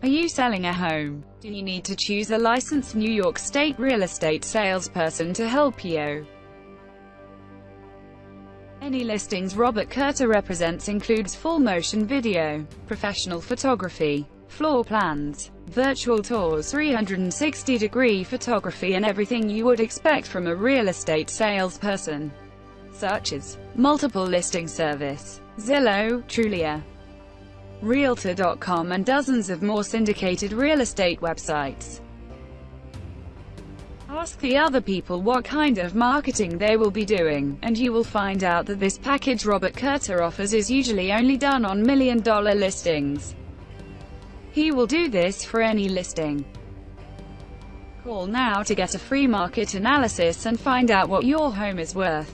Are you selling a home? Do you need to choose a licensed New York State real estate salesperson to help you? Any listings Robert Kothe represents includes full motion video, professional photography, floor plans, virtual tours, 360-degree photography, and everything you would expect from a real estate salesperson, such as multiple listing service, Zillow, Trulia, Realtor.com, and dozens of more syndicated real estate websites. Ask the other people what kind of marketing they will be doing, and you will find out that this package Robert Kothe offers is usually only done on million-dollar listings. He will do this for any listing. Call now to get a free market analysis and find out what your home is worth.